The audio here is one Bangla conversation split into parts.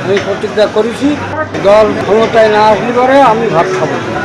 আমি প্রতিজ্ঞা করেছি দল ক্ষমতায় না আসলে পরে আমি ভাত খাবো না।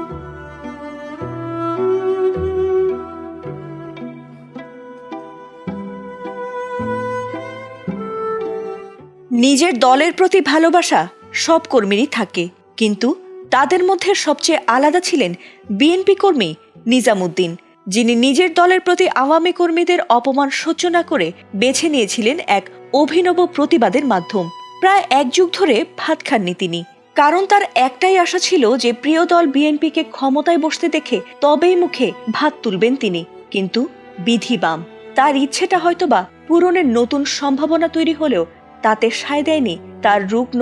নিজের দলের প্রতি ভালোবাসা সব কর্মীরই থাকে, কিন্তু তাদের মধ্যে সবচেয়ে আলাদা ছিলেন বিএনপি কর্মী নিজামুদ্দিন, যিনি নিজের দলের প্রতি আওয়ামী কর্মীদের অপমান সহ্য না করে বেছে নিয়েছিলেন এক অভিনব প্রতিবাদের মাধ্যম। প্রায় এক যুগ ধরে ভাত খাননি তিনি, কারণ তার একটাই আশা ছিল যে প্রিয় দল বিএনপিকে ক্ষমতায় বসতে দেখে তবেই মুখে ভাত তুলবেন তিনি। কিন্তু বিধি বাম, তার ইচ্ছেটা হয়তোবা পূরণের নতুন সম্ভাবনা তৈরি হলেও তাতে সায় দেয়নি তার রুগ্ন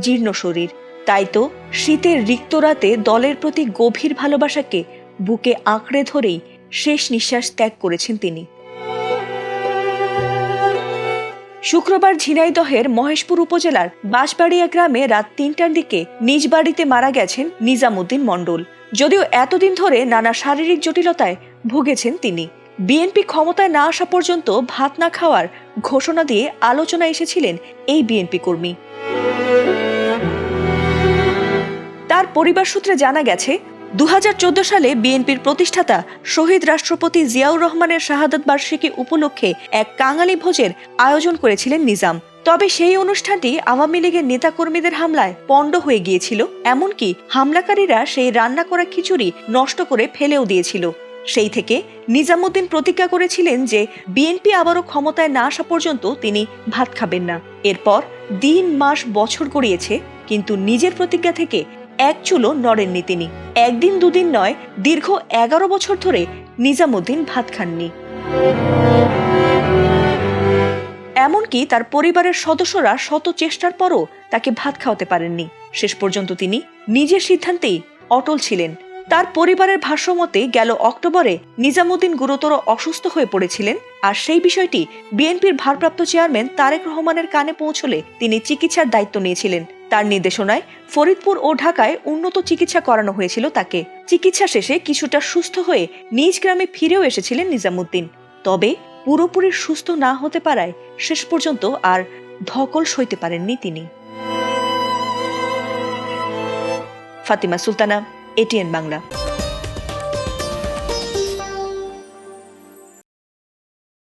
জীর্ণ শরীর। তাই তো শীতের রিক্ত রাতে দলের প্রতি গভীর ভালোবাসাকে বুকে আঁকড়ে ধরেই শেষ নিঃশ্বাস ত্যাগ করেছেন তিনি। শুক্রবার ঝিনাইদহের মহেশপুর উপজেলার বাঁশবাড়িয়া গ্রামে রাত ৩টার দিকে নিজ বাড়িতে মারা গেছেন নিজামুদ্দিন মণ্ডল। যদিও এতদিন ধরে নানা শারীরিক জটিলতায় ভুগেছেন তিনি। বিএনপি ক্ষমতায় না আসা পর্যন্ত ভাত না খাওয়ার ঘোষণা দিয়ে আলোচনা এসেছিলেন এই বিএনপি কর্মী। তার পরিবার সূত্রে জানা গেছে, ২০১৪ সালে বিএনপির প্রতিষ্ঠাতা শহীদ রাষ্ট্রপতি জিয়াউর রহমানের শাহাদাত বার্ষিকী উপলক্ষে এক কাঙালি ভোজের আয়োজন করেছিলেন নিজাম। তবে সেই অনুষ্ঠানটি আওয়ামী লীগের নেতাকর্মীদের হামলায় পণ্ড হয়ে গিয়েছিল, এমনকি হামলাকারীরা সেই রান্না করা খিচুড়ি নষ্ট করে ফেলেও দিয়েছিল। সেই থেকে নিজামুদ্দিন প্রতিজ্ঞা করেছিলেন যে বিএনপি আবারও ক্ষমতায় না আসা পর্যন্ত তিনি ভাত খাবেন না। এরপর দিন মাস বছর গড়িয়েছে, কিন্তু নিজের প্রতিজ্ঞা থেকে এক চুলও নড়েননি তিনি। একদিন দুদিন নয়, দীর্ঘ 11 বছর ধরে নিজামুদ্দিন ভাত খাননি। এমনকি তার পরিবারের সদস্যরা শত চেষ্টার পরও তাকে ভাত খাওয়াতে পারেননি। শেষ পর্যন্ত তিনি নিজের সিদ্ধান্তেই অটল ছিলেন। তার পরিবারের ভাষ্যমতে গেল অক্টোবরে নিজামুদ্দিন গুরুতর অসুস্থ হয়ে পড়েছিলেন, আর সেই বিষয়টি বিএনপির ভারপ্রাপ্ত চেয়ারম্যান তারেক রহমানের কানে পৌঁছলে তিনি চিকিৎসার দায়িত্ব নিয়েছিলেন। তার নির্দেশনায় ফরিদপুর ও ঢাকায় উন্নত চিকিৎসা করানো হয়েছিল তাকে। চিকিৎসা শেষে কিছুটা সুস্থ হয়ে নিজ গ্রামে ফিরেও এসেছিলেন নিজামুদ্দিন। তবে পুরোপুরি সুস্থ না হতে পারায় শেষ পর্যন্ত আর ধকল সইতে পারেননি তিনি। ফাতিমা সুলতানা, এটিএন বাংলা।